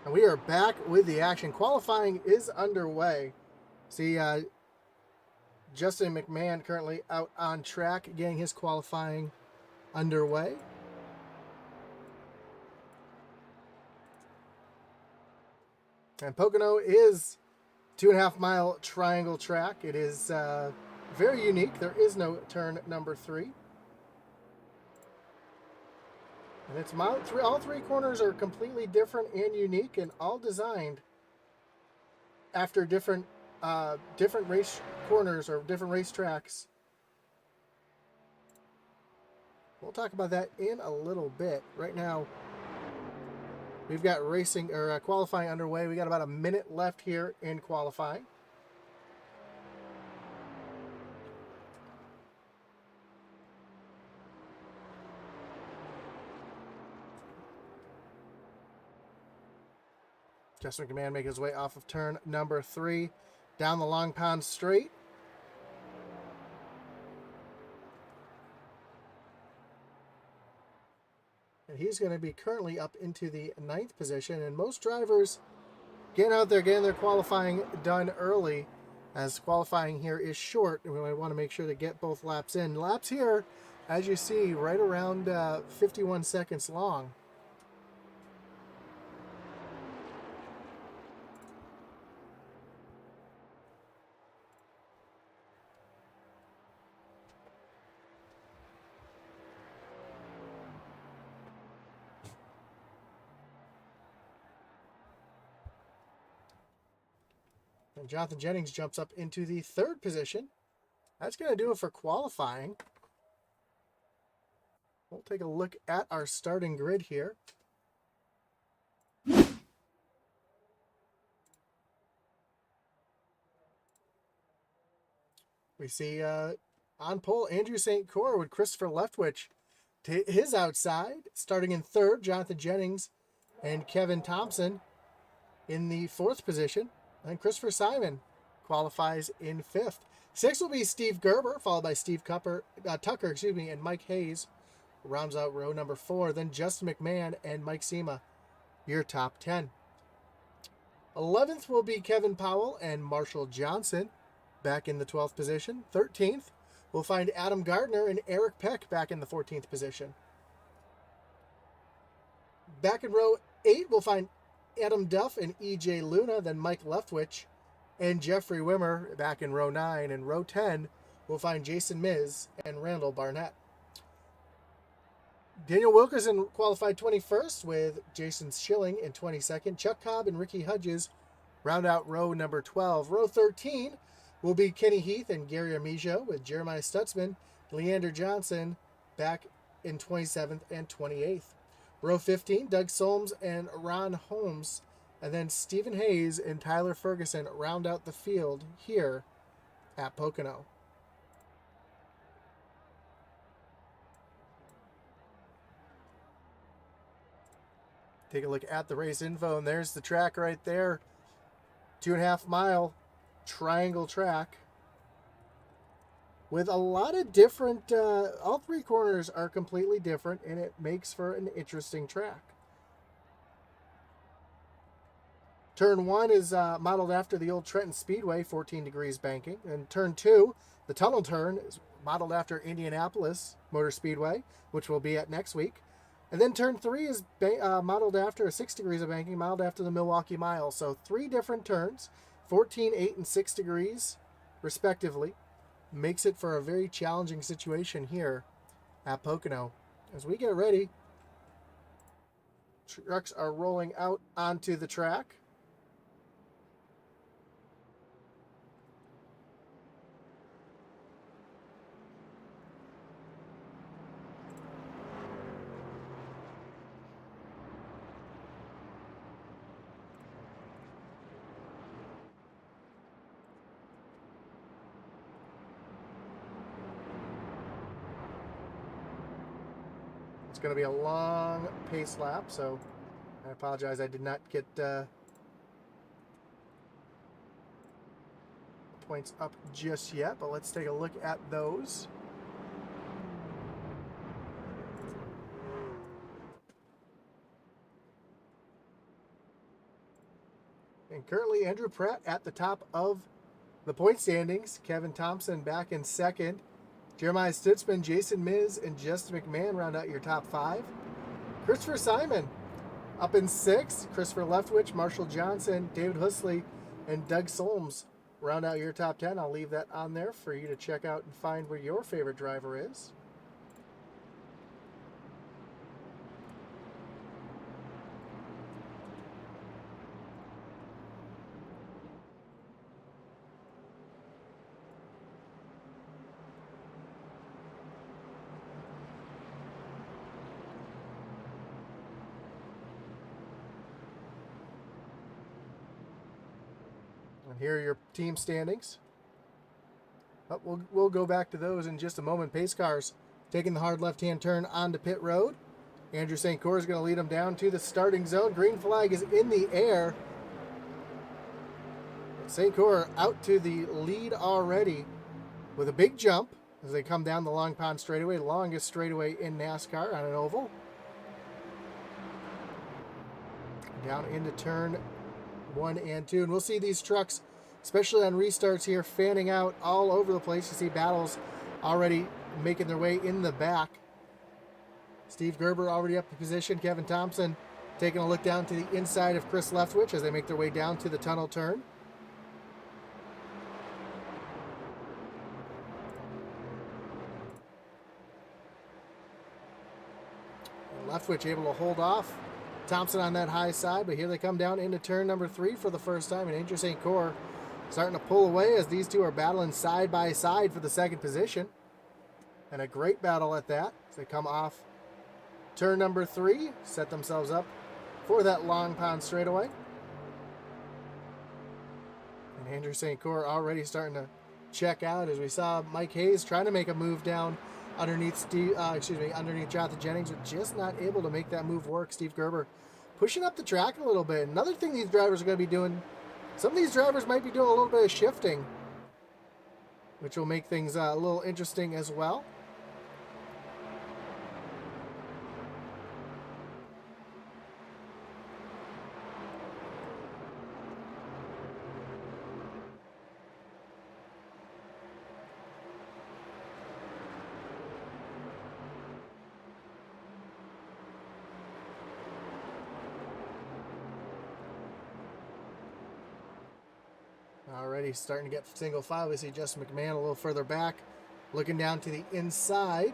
And we are back with the action. Qualifying is underway. See, Justin McMahon currently out on track, getting his qualifying underway. And Pocono is 2.5 mile triangle track. It is very unique. There is no turn number 3. And it's all three corners are completely different and unique, and all designed after different race corners or different race tracks. We'll talk about that in a little bit. Right now, we've got qualifying underway. We got about a minute left here in qualifying. Justin McMahon making his way off of turn number 3 down the Long Pond Straight. And he's going to be currently up into the 9th position. And most drivers getting out there, getting their qualifying done early, as qualifying here is short. And we want to make sure to get both laps in. Laps here, as you see, right around 51 seconds long. And Jonathan Jennings jumps up into the 3rd position. That's going to do it for qualifying. We'll take a look at our starting grid here. We see on pole Andrew St. Cyr with Christopher Leftwich to his outside. Starting in 3rd, Jonathan Jennings and Kevin Thompson in the 4th position. And Christopher Simon qualifies in 5th. 6th will be Steve Gerber, followed by Steve Tucker, and Mike Hayes rounds out row number 4. Then Justin McMahon and Mike Sema, your top 10. 11th will be Kevin Powell and Marshall Johnson, back in the 12th position. 13th, we'll find Adam Gardner and Eric Peck back in the 14th position. Back in row 8, we'll find Adam Duff and E.J. Luna, then Mike Leftwich and Jeffrey Wimmer back in row 9. And row 10, we'll find Jason Miz and Randall Barnett. Daniel Wilkerson qualified 21st with Jason Schilling in 22nd. Chuck Cobb and Ricky Hudges round out row number 12. Row 13 will be Kenny Heath and Gary Armijo with Jeremiah Stutzman, Leander Johnson back in 27th and 28th. Row 15, Doug Solms and Ron Holmes, and then Stephen Hayes and Tyler Ferguson round out the field here at Pocono. Take a look at the race info, and there's the track right there. 2.5 mile triangle track with a lot of different, all 3 corners are completely different, and it makes for an interesting track. Turn 1 is modeled after the old Trenton Speedway, 14 degrees banking. And turn 2, the tunnel turn, is modeled after Indianapolis Motor Speedway, which we'll be at next week. And then turn 3 is modeled after 6 degrees of banking, modeled after the Milwaukee Mile. So 3 different turns, 14, 8, and 6 degrees, respectively. Makes it for a very challenging situation here at Pocono. As we get ready, trucks are rolling out onto the track. It's going to be a long pace lap, so I apologize I did not get points up just yet, but let's take a look at those. Currently, Andrew Pratt at the top of the point standings. Kevin Thompson back in second. Jeremiah Stutzman, Jason Miz, and Justin McMahon round out your top 5. Christopher Simon up in 6th. Christopher Leftwich, Marshall Johnson, David Husley, and Doug Solms round out your top 10. I'll leave that on there for you to check out and find where your favorite driver is. And here are your team standings. But we'll go back to those in just a moment. Pace cars taking the hard left-hand turn onto pit road. Andrew St. Cour is going to lead them down to the starting zone. Green flag is in the air. St. Cour out to the lead already with a big jump as they come down the Long Pond straightaway, longest straightaway in NASCAR on an oval. Down into turn 1 and 2. And we'll see these trucks, especially on restarts here, fanning out all over the place. You see battles already making their way in the back. Steve Gerber already up the position. Kevin Thompson taking a look down to the inside of Chris Leftwich as they make their way down to the tunnel turn. And Leftwich able to hold off Thompson on that high side, but here they come down into turn number 3 for the first time, and Andrew St. Cour starting to pull away as these two are battling side by side for the second position. And a great battle at that as they come off turn number 3, set themselves up for that Long Pond straightaway. And Andrew St. Cour already starting to check out as we saw Mike Hayes trying to make a move down underneath underneath Jonathan Jennings, but just not able to make that move work. Steve Gerber pushing up the track a little bit. Another thing these drivers are going to be doing, some of these drivers might be doing a little bit of shifting, which will make things a little interesting as well. Already starting to get single file. We see Justin McMahon a little further back, looking down to the inside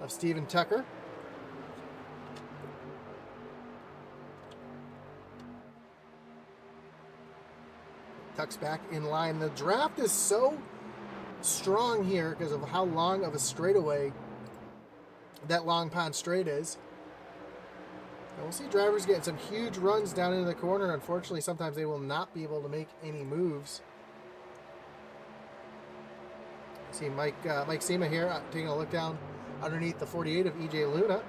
of Steven Tucker. Tuck's back in line. The draft is so strong here because of how long of a straightaway that Long Pond Straight is. And we'll see drivers getting some huge runs down into the corner. Unfortunately, sometimes they will not be able to make any moves. See Mike Sema here taking a look down underneath the 48 of EJ Luna.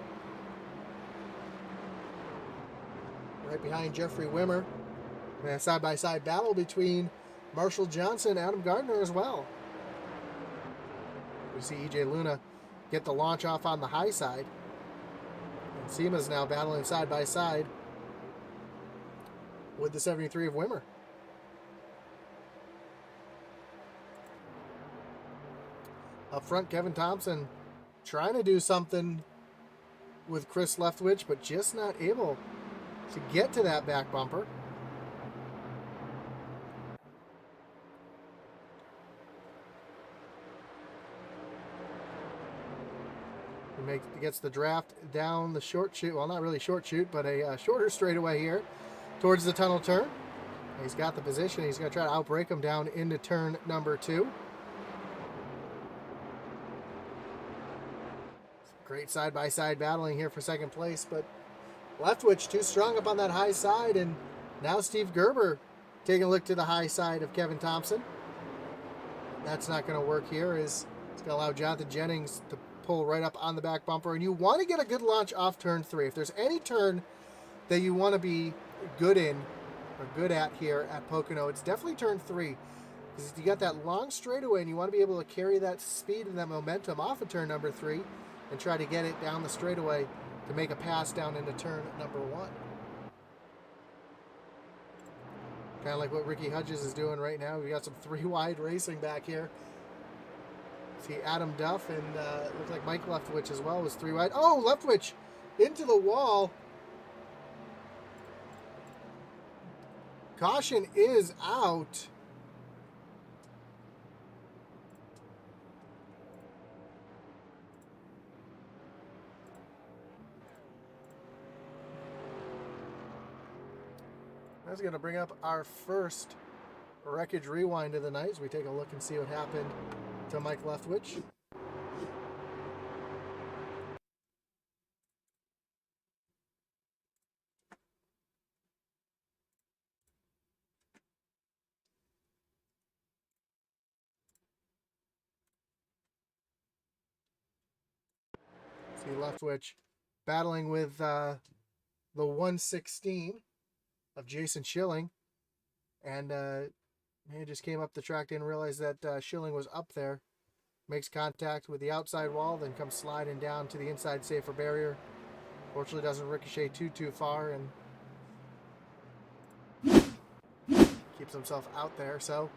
Right behind Jeffrey Wimmer. And a side-by-side battle between Marshall Johnson and Adam Gardner as well. We see EJ Luna get the launch off on the high side. And Sema's now battling side-by-side with the 73 of Wimmer. Up front, Kevin Thompson trying to do something with Chris Leftwich, but just not able to get to that back bumper. He gets the draft down the short chute. Well, not really short chute, but a shorter straightaway here towards the tunnel turn. He's got the position. He's going to try to outbrake him down into turn number 2. Great side-by-side battling here for second place, but Leftwich too strong up on that high side, and now Steve Gerber taking a look to the high side of Kevin Thompson. That's not going to work here. It's going to allow Jonathan Jennings to pull right up on the back bumper, and you want to get a good launch off turn 3. If there's any turn that you want to be good in or good at here at Pocono, it's definitely turn 3, because you got that long straightaway and you want to be able to carry that speed and that momentum off of turn number 3 and try to get it down the straightaway to make a pass down into turn number 1. Kind of like what Ricky Hudges is doing right now. We got some three-wide racing back here. See Adam Duff and it looks like Mike Leftwich as well was three-wide. Oh, Leftwich into the wall. Caution is out. That's going to bring up our first Wreckage Rewind of the night as we take a look and see what happened to Mike Leftwich. See Leftwich battling with the 116 of Jason Schilling, and he just came up the track, didn't realize that Schilling was up there. Makes contact with the outside wall, then comes sliding down to the inside safer barrier. Fortunately doesn't ricochet too far and keeps himself out there. So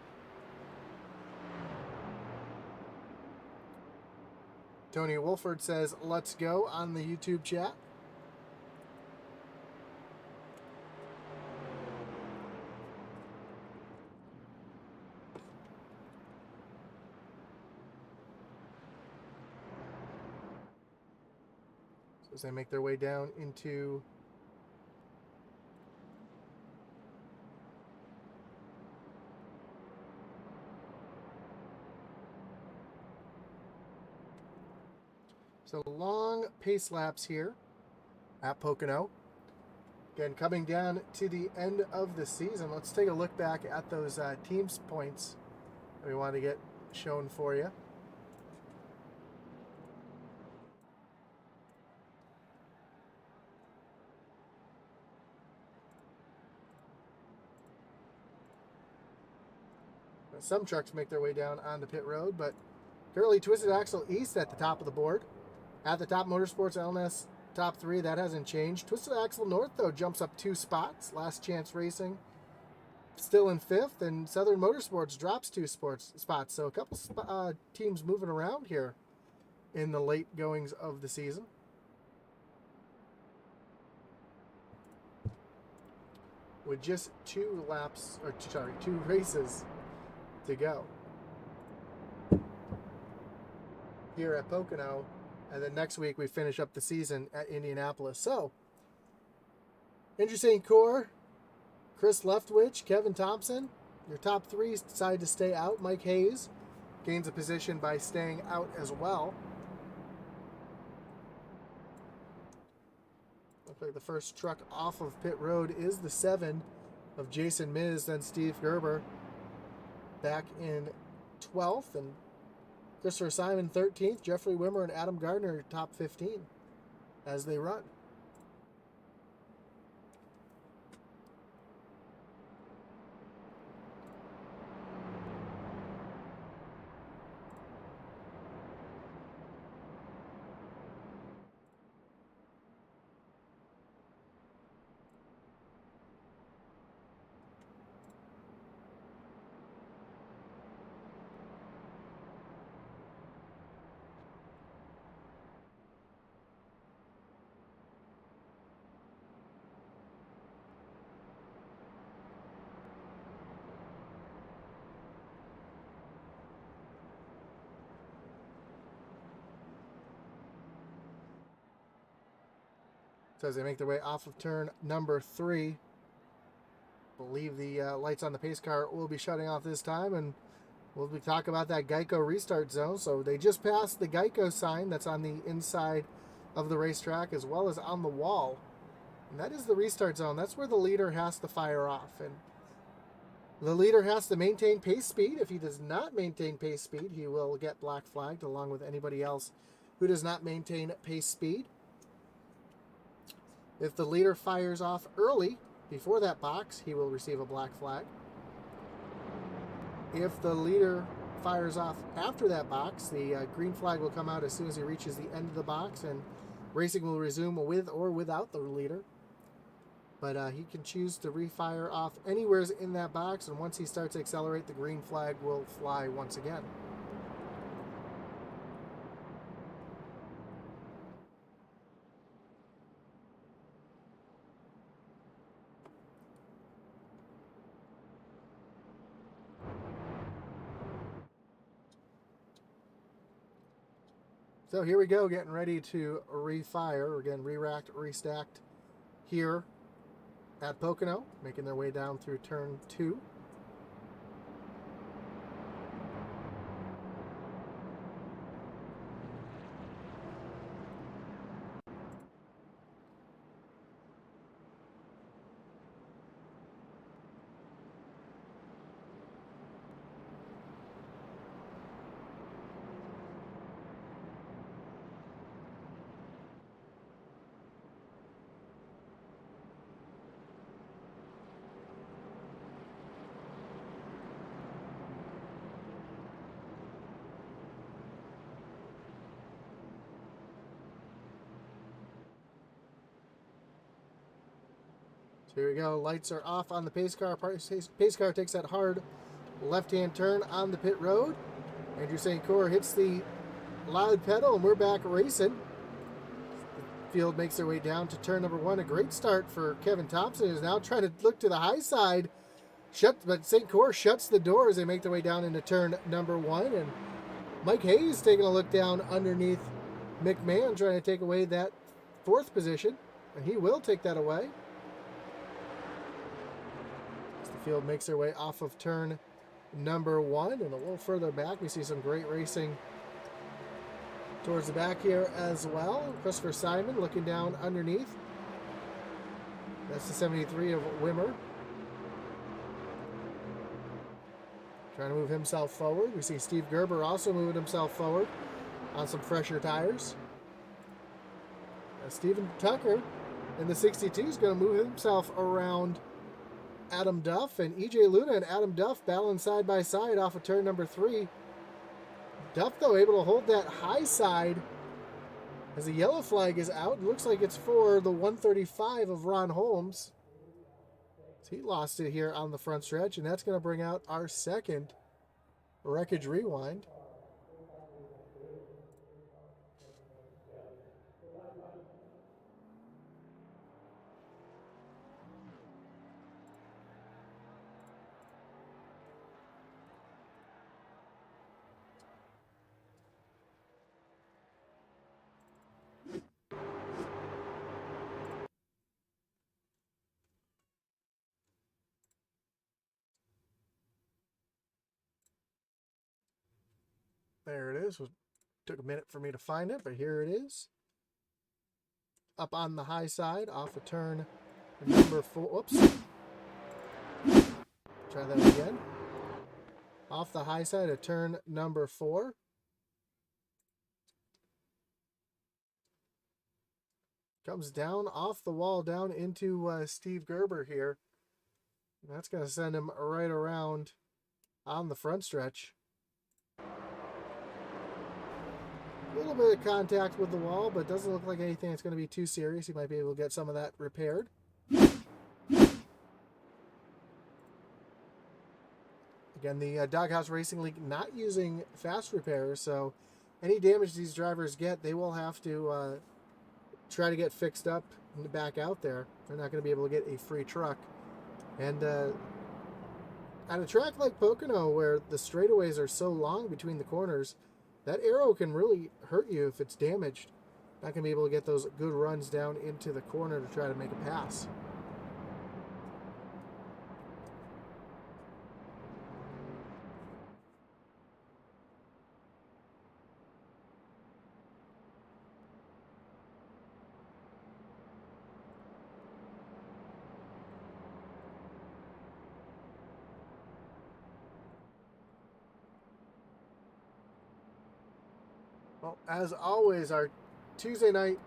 Tony Wolford says, "Let's go" on the YouTube chat. So as they make their way down into so long pace laps here at Pocono. Again, coming down to the end of the season, let's take a look back at those teams points that we want to get shown for you. Some trucks make their way down on the pit road, but currently Twisted Axle East at the top of the board. At the top, Motorsports LNS top 3, that hasn't changed. Twisted Axle North, though, jumps up 2 spots. Last Chance Racing still in 5th, and Southern Motorsports drops 2 spots. So a couple teams moving around here in the late goings of the season. With just 2 races to go here at Pocono, and then next week we finish up the season at Indianapolis. So Andrew St. Cyr, Chris Leftwich, Kevin Thompson, your top 3 decide to stay out. Mike Hayes gains a position by staying out as well. Looks like the first truck off of pit road is the 7 of Jason Miz, then Steve Gerber back in 12th, and Christopher Simon 13th, Jeffrey Wimmer and Adam Gardner top 15 as they run. So as they make their way off of turn number 3, I believe the lights on the pace car will be shutting off this time, and we'll be talking about that Geico restart zone. So they just passed the Geico sign that's on the inside of the racetrack as well as on the wall. And that is the restart zone. That's where the leader has to fire off. And the leader has to maintain pace speed. If he does not maintain pace speed, he will get black flagged along with anybody else who does not maintain pace speed. If the leader fires off early, before that box, he will receive a black flag. If the leader fires off after that box, the green flag will come out as soon as he reaches the end of the box, and racing will resume with or without the leader. but he can choose to refire off anywhere in that box, and once he starts to accelerate, the green flag will fly once again. So here we go, getting ready to refire. Again, re-racked, restacked here at Pocono, making their way down through turn 2. So here we go. Lights are off on the pace car. Pace car takes that hard left-hand turn on the pit road. Andrew St. Cyr hits the loud pedal, and we're back racing. The field makes their way down to turn number 1. A great start for Kevin Thompson, who's now trying to look to the high side. But St. Cyr shuts the door as they make their way down into turn number 1. And Mike Hayes taking a look down underneath McMahon, trying to take away that 4th position. And he will take that away. Field makes their way off of turn number 1, and a little further back we see some great racing towards the back here as well. Christopher Simon looking down underneath. That's the 73 of Wimmer, trying to move himself forward. We see Steve Gerber also moving himself forward on some fresher tires. Stephen Tucker in the 62 is going to move himself around Adam Duff, and EJ Luna and Adam Duff battling side by side off of turn number 3. Duff, though, able to hold that high side as the yellow flag is out. It looks like it's for the 135 of Ron Holmes. So he lost it here on the front stretch, and that's going to bring out our second Wreckage Rewind. There it is. It took a minute for me to find it, but here it is. Up on the high side, off of turn number 4. Whoops. Try that again. Off the high side of turn number 4. Comes down off the wall, down into Steve Gerber here. And that's going to send him right around on the front stretch. A little bit of contact with the wall, but doesn't look like anything that's going to be too serious. He might be able to get some of that repaired. Again, the Doghouse Racing League not using fast repairs, so any damage these drivers get, they will have to try to get fixed up and back out there. They're not going to be able to get a free truck. And at a track like Pocono, where the straightaways are so long between the corners, that arrow can really hurt you if it's damaged. Not going to be able to get those good runs down into the corner to try to make a pass. Well, as always, our Tuesday night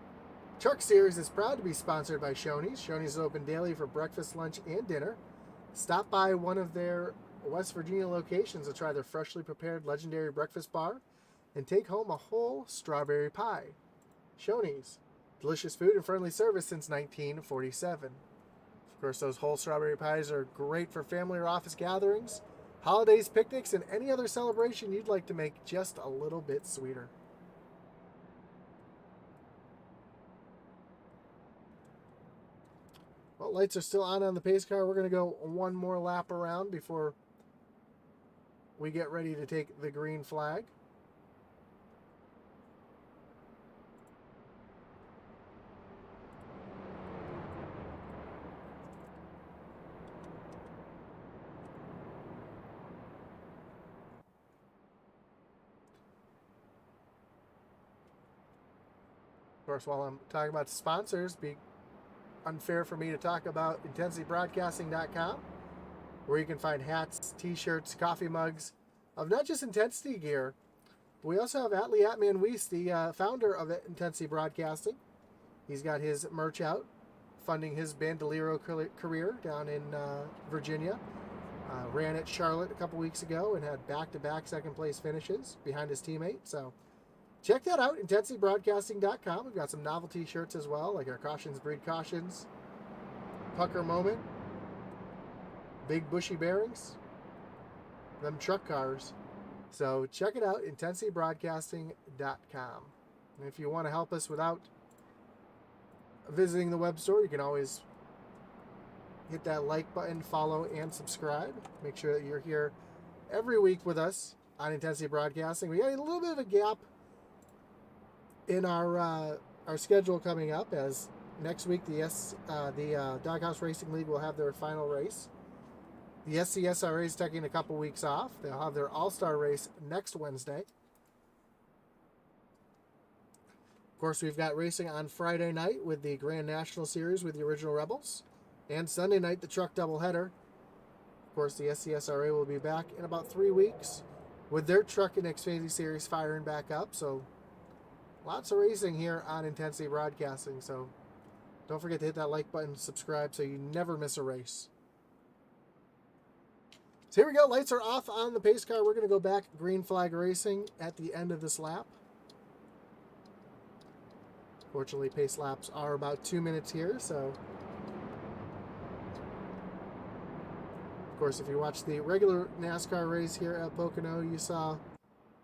truck series is proud to be sponsored by Shoney's. Shoney's is open daily for breakfast, lunch, and dinner. Stop by one of their West Virginia locations to try their freshly prepared legendary breakfast bar and take home a whole strawberry pie. Shoney's, delicious food and friendly service since 1947. Of course, those whole strawberry pies are great for family or office gatherings, holidays, picnics, and any other celebration you'd like to make just a little bit sweeter. Well, lights are still on the pace car. We're going to go one more lap around before we get ready to take the green flag. Of course, while I'm talking about sponsors, be unfair for me to talk about IntensityBroadcasting.com, where you can find hats, t-shirts, coffee mugs of not just Intensity gear, but we also have Atlee Atman Weiss, the founder of Intensity Broadcasting. He's got his merch out, funding his Bandolero career down in Virginia. Ran at Charlotte a couple weeks ago and had back-to-back second-place finishes behind his teammate. So check that out, IntensityBroadcasting.com. We've got some novelty shirts as well, like our Cautions Breed Cautions, Pucker Moment, Big Bushy Bearings, them truck cars. So check it out, IntensityBroadcasting.com. And if you want to help us without visiting the web store, you can always hit that like button, follow, and subscribe. Make sure that you're here every week with us on Intensity Broadcasting. We got a little bit of a gap in our schedule coming up, as next week the Doghouse Racing League will have their final race. The SCSRA is taking a couple weeks off. They'll have their All-Star race next Wednesday. Of course, we've got racing on Friday night with the Grand National Series with the Original Rebels. And Sunday night, the truck doubleheader. Of course, the SCSRA will be back in about 3 weeks with their truck and Xfinity Series firing back up. So lots of racing here on Intensity Broadcasting. So don't forget to hit that like button, subscribe, so you never miss a race. So here we go. Lights are off on the pace car. We're going to go back green flag racing at the end of this lap. Fortunately, pace laps are about 2 minutes here, so... Of course, if you watch the regular NASCAR race here at Pocono, you saw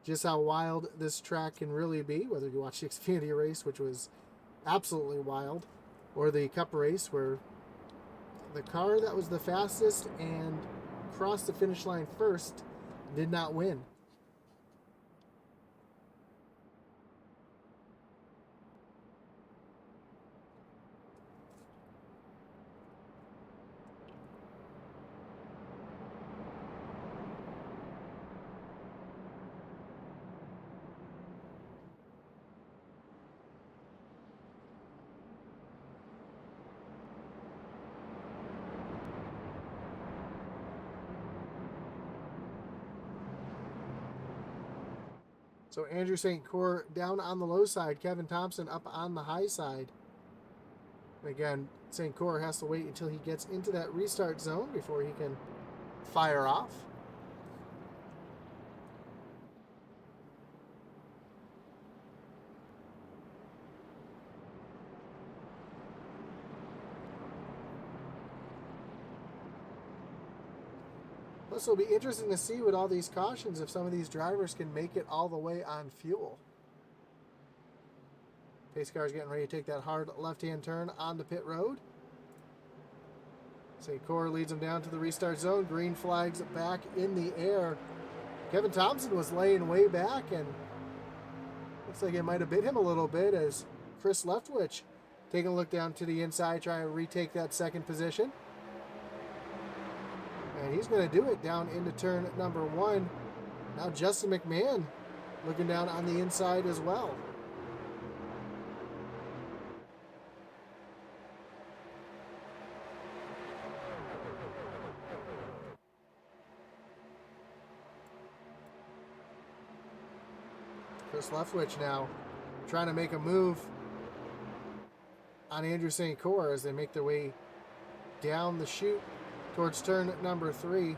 just how wild this track can really be, whether you watch the Xfinity race, which was absolutely wild, or the Cup race, where the car that was the fastest and crossed the finish line first did not win. So Andrew St. Cyr down on the low side. Kevin Thompson up on the high side. And again, St. Cyr has to wait until he gets into that restart zone before he can fire off. Plus, it'll be interesting to see with all these cautions if some of these drivers can make it all the way on fuel. Pace car is getting ready to take that hard left-hand turn onto pit road. St. Cyr leads him down to the restart zone. Green flags back in the air. Kevin Thompson was laying way back, and looks like it might have bit him a little bit as Chris Leftwich taking a look down to the inside, trying to retake that second position. And he's going to do it down into turn number 1. Now Justin McMahon looking down on the inside as well. Chris Leftwich now trying to make a move on Andrew St. Cyr as they make their way down the chute towards turn number 3.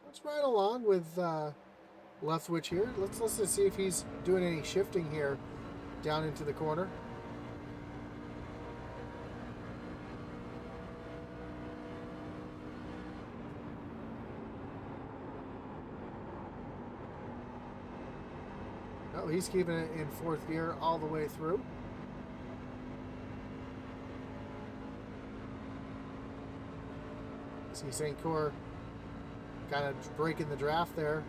Let's ride along with Leftwich here. Let's listen to see if he's doing any shifting here down into the corner. No, he's keeping it in fourth gear all the way through. See St. Cyr kind of breaking the draft there.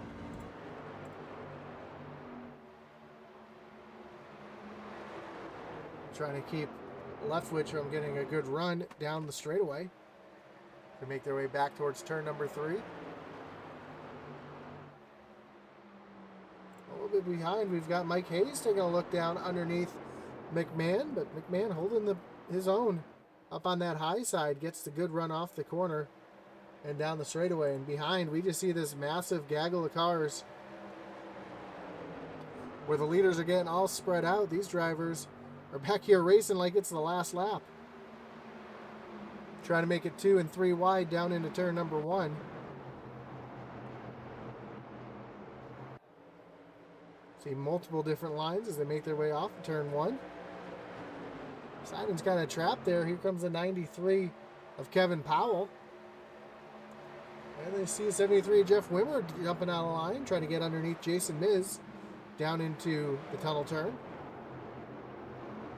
Trying to keep Leftwich from getting a good run down the straightaway to make their way back towards turn number 3. A little bit behind, we've got Mike Hayes taking a look down underneath McMahon, but McMahon holding his own up on that high side, gets the good run off the corner and down the straightaway. And behind, we just see this massive gaggle of cars where the leaders are getting all spread out. These drivers are back here racing like it's the last lap. Trying to make it 2 and 3 wide down into turn number 1. See multiple different lines as they make their way off of turn 1. Simon's kind of trapped there. Here comes the 93 of Kevin Powell. And they see 73 Jeff Wimmer jumping out of line, trying to get underneath Jason Miz down into the tunnel turn.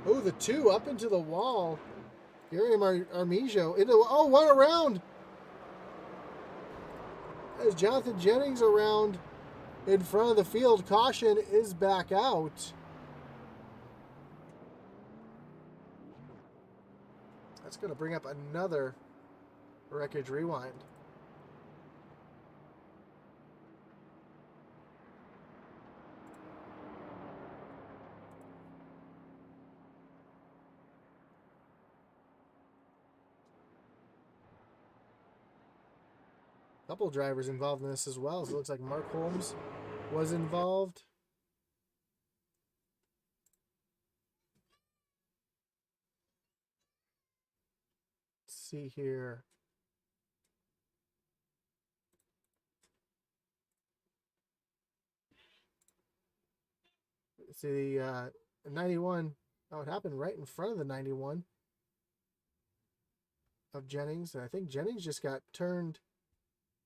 Oh, the 2 up into the wall. Gary Armijo into, oh, one around. As Jonathan Jennings around in front of the field, caution is back out. That's going to bring up another Wreckage Rewind. Couple drivers involved in this as well. So it looks like Mark Holmes was involved. Let's see here. See the 91. Oh, it happened right in front of the 91 of Jennings. And I think Jennings just got turned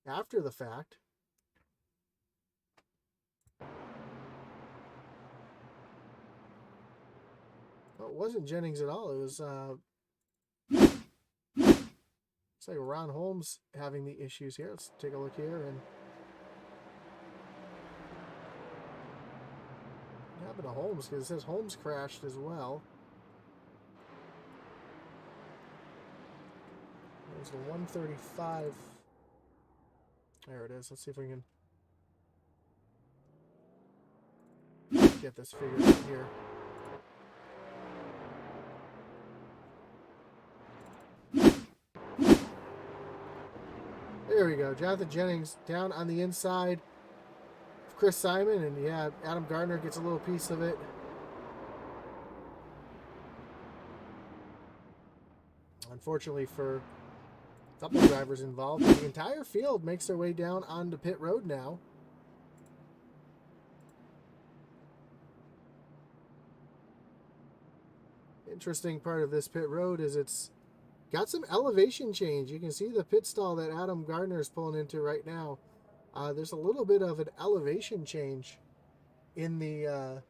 after the fact. Well, it wasn't Jennings at all. It was it's like Ron Holmes having the issues here. Let's take a look here. And what happened to Holmes? Because it says Holmes crashed as well. There's the 135. There it is. Let's see if we can get this figured out here. There we go. Jonathan Jennings down on the inside of Chris Simon, and yeah, Adam Gardner gets a little piece of it. Unfortunately for a couple drivers involved, the entire field makes their way down onto pit road now. Interesting part of this pit road is it's got some elevation change. You can see the pit stall that Adam Gardner is pulling into right now. There's a little bit of an elevation change in the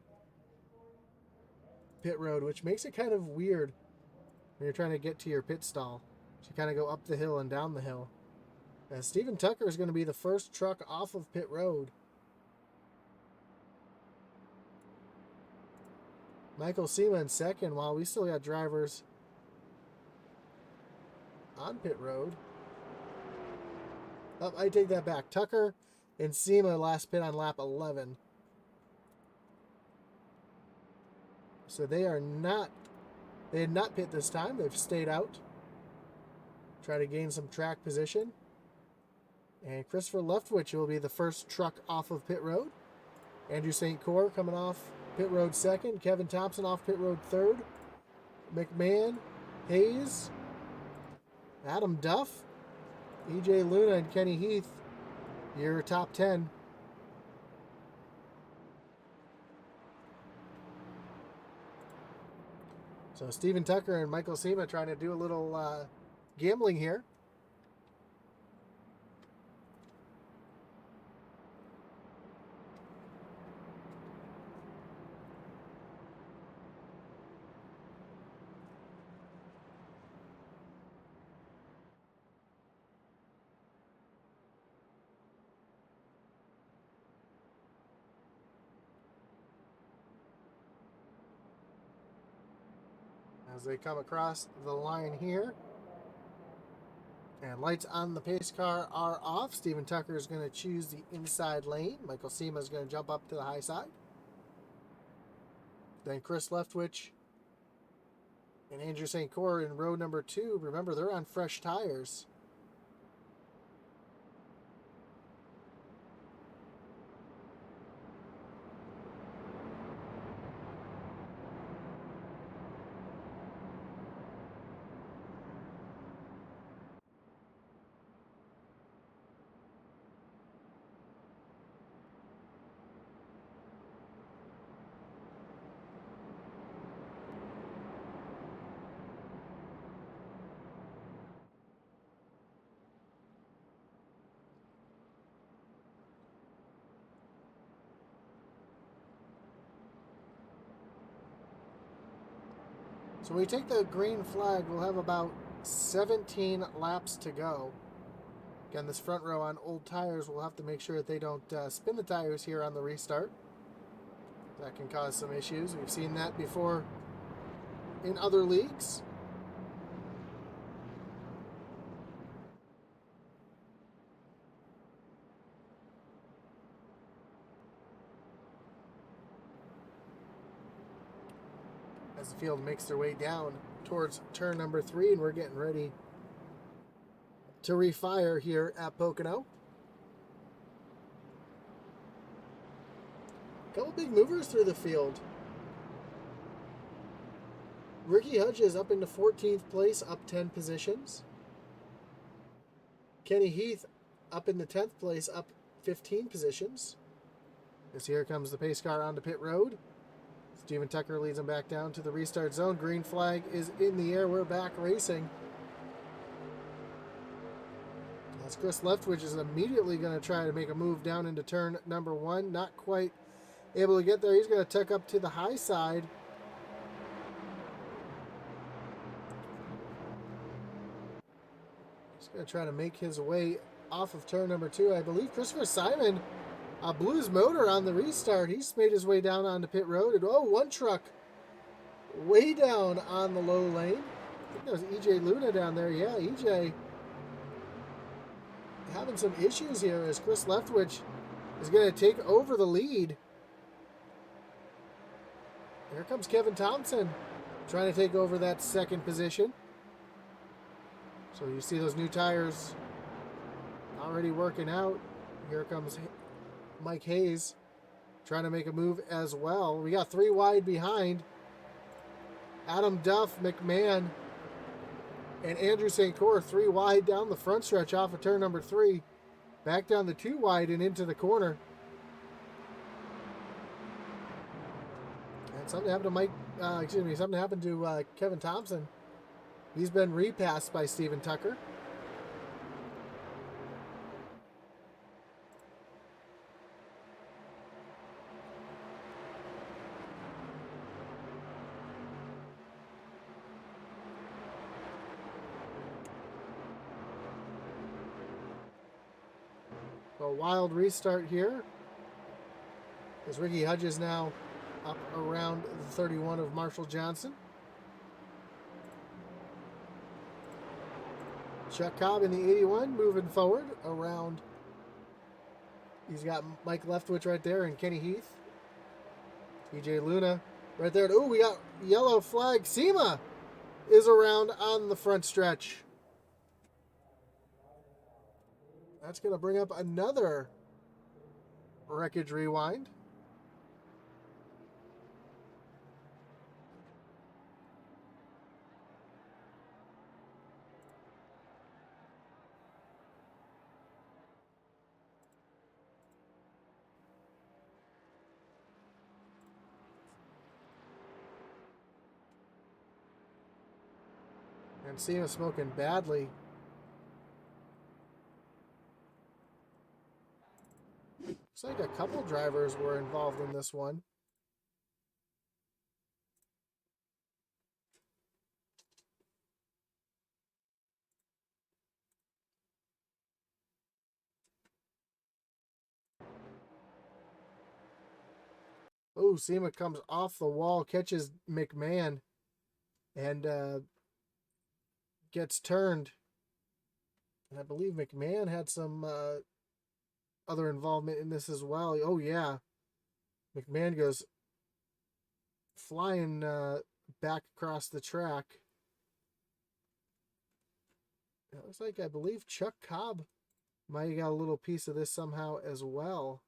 pit road, which makes it kind of weird when you're trying to get to your pit stall. So you kind of go up the hill and down the hill. Steven Tucker is going to be the first truck off of pit road. Michael Sema in second, while we still got drivers on pit road. Oh, I take that back. Tucker and Sema last pit on lap 11. So they are not, they did not pit this time. They've stayed out. Try to gain some track position. And Christopher Leftwich will be the first truck off of pit road. Andrew St. Cyr coming off pit road second. Kevin Thompson off pit road third. McMahon, Hayes, Adam Duff, EJ Luna, and Kenny Heath, your top 10. So Steven Tucker and Michael Sema trying to do a little gambling here. As they come across the line here. And lights on the pace car are off. Steven Tucker is going to choose the inside lane. Michael Sema is going to jump up to the high side. Then Chris Leftwich and Andrew St. Cor in row number 2. Remember, they're on fresh tires. So when we take the green flag, we'll have about 17 laps to go. Again, this front row on old tires, we'll have to make sure that they don't spin the tires here on the restart. That can cause some issues. We've seen that before in other leagues. As the field makes their way down towards turn number 3, and we're getting ready to refire here at Pocono. Couple big movers through the field. Ricky Hudges up into 14th place, up 10 positions. Kenny Heath up in the 10th place, up 15 positions. As here comes the pace car onto pit road. Steven Tucker leads him back down to the restart zone. Green flag is in the air. We're back racing. As Chris Leftwich is immediately going to try to make a move down into turn number 1. Not quite able to get there. He's going to tuck up to the high side. He's going to try to make his way off of turn number 2. I believe Christopher Simon blew his motor on the restart. He's made his way down onto pit road. And, one truck way down on the low lane. I think that was EJ Luna down there. Yeah, EJ having some issues here as Chris Leftwich is going to take over the lead. Here comes Kevin Thompson trying to take over that second position. So you see those new tires already working out. Here comes Mike Hayes trying to make a move as well. We got 3 wide behind. Adam Duff, McMahon, and Andrew St. Cor 3 wide down the front stretch off of turn number 3. Back down the 2 wide and into the corner. And something happened to something happened to Kevin Thompson. He's been repassed by Steven Tucker. A wild restart here. As Ricky Hudges now up around the 31 of Marshall Johnson. Chuck Cobb in the 81 moving forward around. He's got Mike Leftwich right there and Kenny Heath. EJ Luna right there. Oh, we got yellow flag. SEMA is around on the front stretch. That's going to bring up another Wreckage Rewind. And Cena smoking badly. Looks like a couple drivers were involved in this one. Oh, Cena comes off the wall, catches McMahon, and gets turned. And I believe McMahon had some other involvement in this as well. Oh, yeah. McMahon goes flying back across the track. It looks like, I believe, Chuck Cobb might have got a little piece of this somehow as well.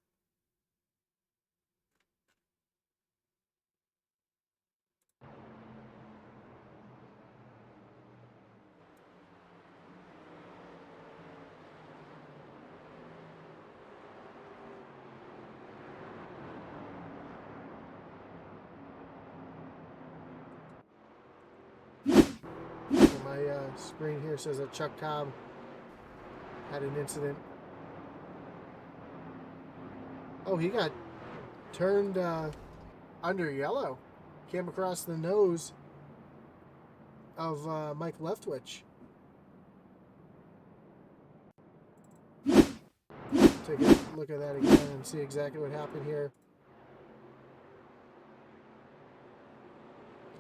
My screen here says that Chuck Cobb had an incident. Oh, he got turned under yellow. Came across the nose of Mike Leftwich. Take a look at that again and see exactly what happened here.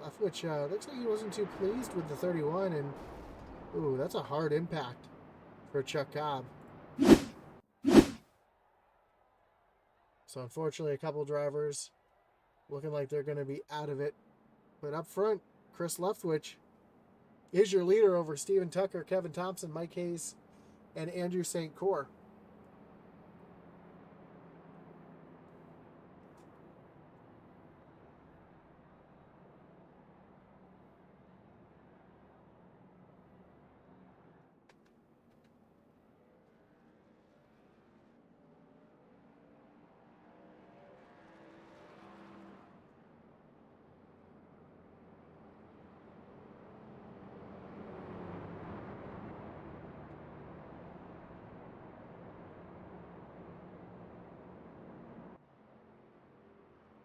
Leftwich looks like he wasn't too pleased with the 31, and ooh, that's a hard impact for Chuck Cobb. So unfortunately, a couple drivers looking like they're going to be out of it. But up front, Chris Leftwich is your leader over Steven Tucker, Kevin Thompson, Mike Hayes, and Andrew St. Cyr.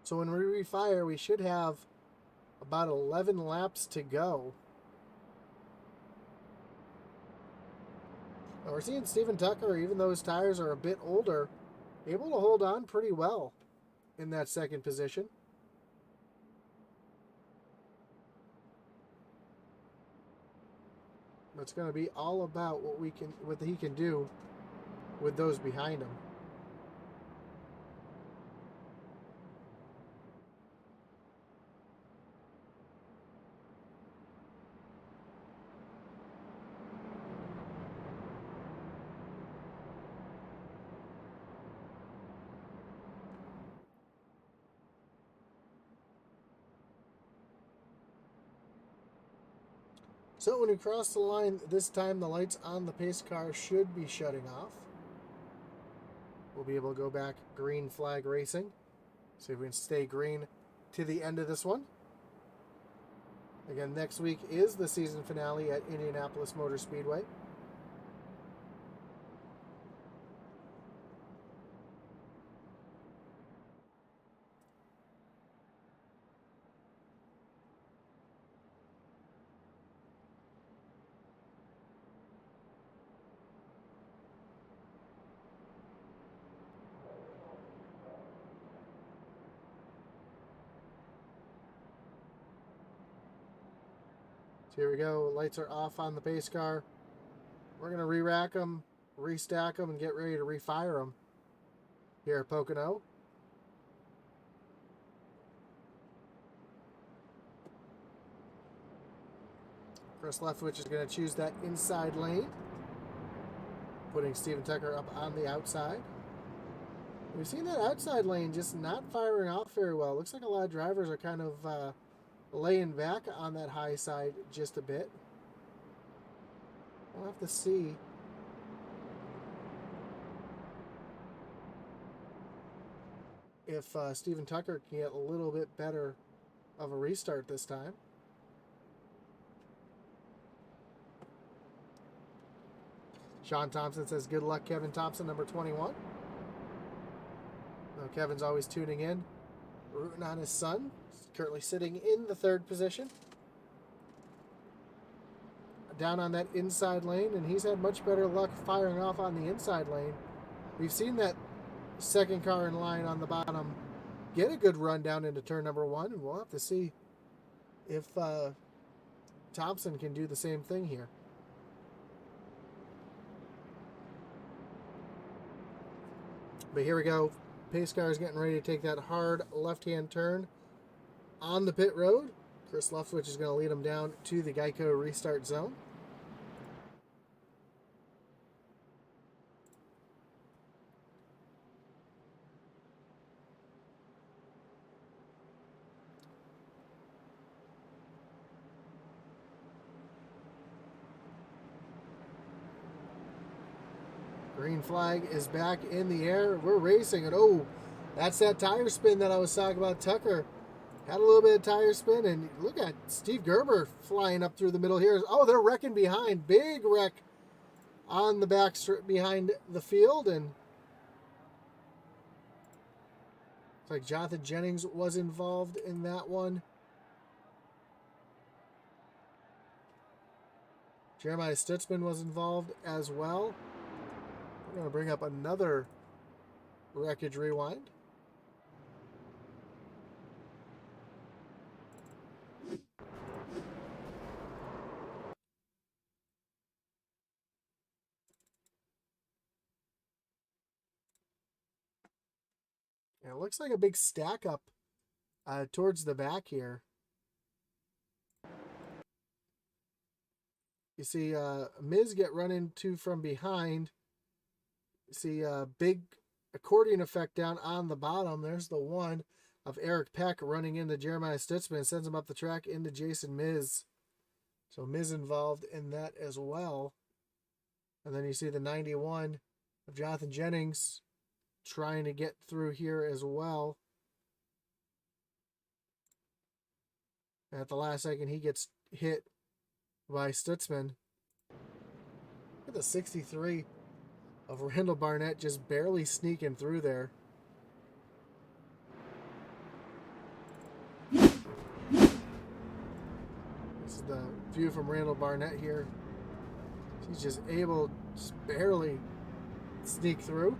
So when we refire, we should have about 11 laps to go. Now we're seeing Steven Tucker, even though his tires are a bit older, able to hold on pretty well in that second position. It's going to be all about what he can do with those behind him. So when we cross the line, this time the lights on the pace car should be shutting off. We'll be able to go back green flag racing. See if we can stay green to the end of this one. Again, next week is the season finale at Indianapolis Motor Speedway. So here we go. Lights are off on the pace car. We're going to re-rack them, restack them, and get ready to refire them here at Pocono. Chris Leftwich is going to choose that inside lane, putting Steven Tucker up on the outside. We've seen that outside lane just not firing off very well. Looks like a lot of drivers are kind of laying back on that high side just a bit. We'll have to see. If Steven Tucker can get a little bit better of a restart this time. Sean Thompson says, good luck, Kevin Thompson, number 21. Kevin's always tuning in, rooting on his son. He's currently sitting in the 3rd position. Down on that inside lane, and he's had much better luck firing off on the inside lane. We've seen that second car in line on the bottom get a good run down into turn number 1, and we'll have to see if Thompson can do the same thing here. But here we go. Pace car is getting ready to take that hard left-hand turn on the pit road. Chris Leftwich is going to lead him down to the Geico restart zone. Green flag is back in the air. We're racing it. Oh, that's that tire spin that I was talking about. Tucker had a little bit of tire spin, and look at Steve Gerber flying up through the middle here. Oh, they're wrecking behind. Big wreck on the back strip behind the field, and it's like Jonathan Jennings was involved in that one. Jeremiah Stutzman was involved as well. We're going to bring up another Wreckage Rewind. And it looks like a big stack up towards the back here. You see Miz get run into from behind. You see a big accordion effect down on the bottom. There's the one of Eric Peck running into Jeremiah Stutzman. Sends him up the track into Jason Miz. So Miz involved in that as well. And then you see the 91 of Jonathan Jennings trying to get through here as well. At the last second, he gets hit by Stutzman. Look at the 63 of Randall Barnett just barely sneaking through there. This is the view from Randall Barnett here. He's just able to just barely sneak through.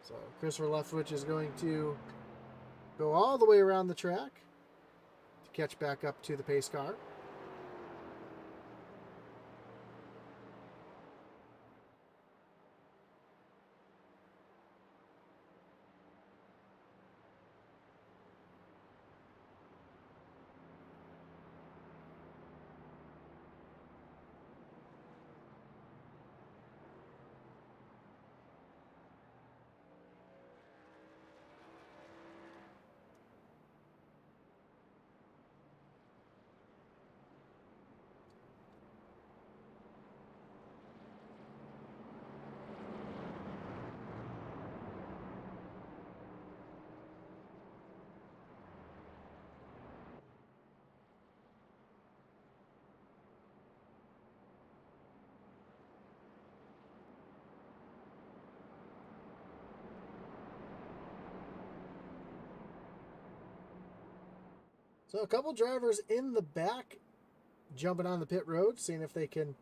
So Christopher Leftwich is going to go all the way around the track to catch back up to the pace car. So a couple drivers in the back jumping on the pit road, seeing if they can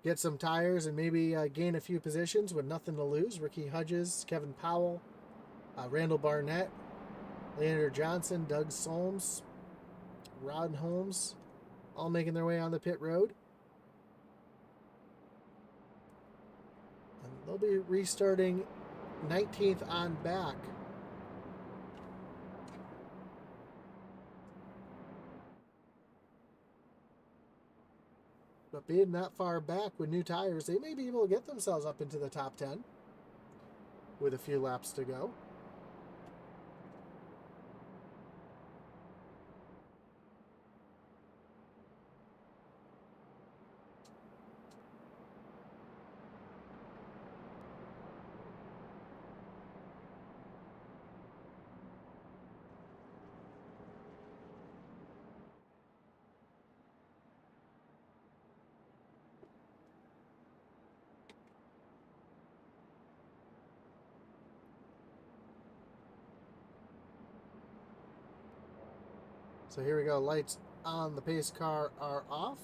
get some tires and maybe gain a few positions with nothing to lose. Ricky Hudges, Kevin Powell, Randall Barnett, Leander Johnson, Doug Solms, Rod Holmes, all making their way on the pit road. And they'll be restarting 19th on back. But being that far back with new tires, they may be able to get themselves up into the top 10 with a few laps to go. So here we go. Lights on the pace car are off.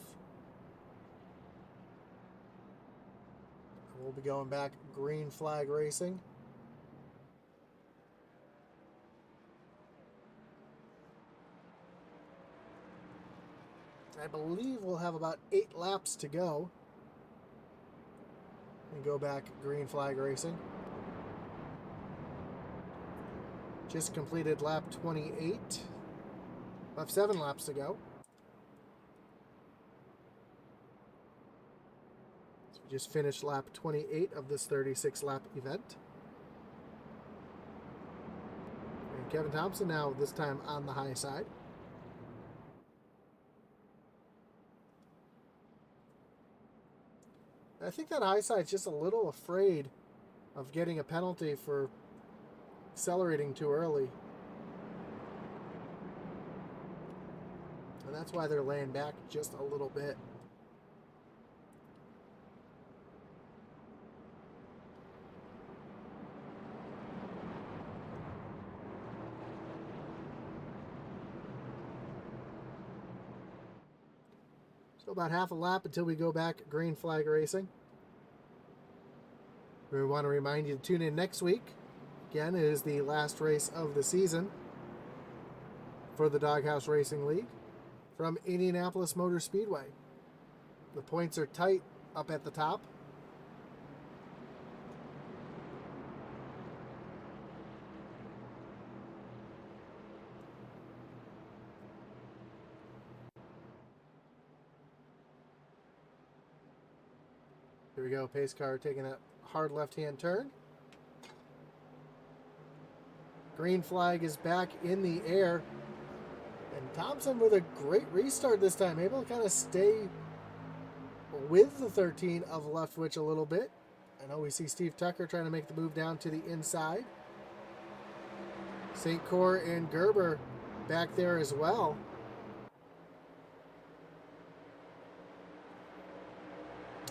We'll be going back green flag racing. I believe we'll have about 8 laps to go. And go back green flag racing. Just completed lap 28. Left 7 laps to go. So we just finished lap 28 of this 36 lap event. And Kevin Thompson now this time on the high side. I think that high side's just a little afraid of getting a penalty for accelerating too early. And that's why they're laying back just a little bit. So about half a lap until we go back green flag racing. We want to remind you to tune in next week. Again, it is the last race of the season for the Doghouse Racing League from Indianapolis Motor Speedway. The points are tight up at the top. Here we go, pace car taking a hard left-hand turn. Green flag is back in the air. And Thompson with a great restart this time, able to kind of stay with the 13 of Leftwich a little bit. I know we see Steve Tucker trying to make the move down to the inside. St. Cor and Gerber back there as well.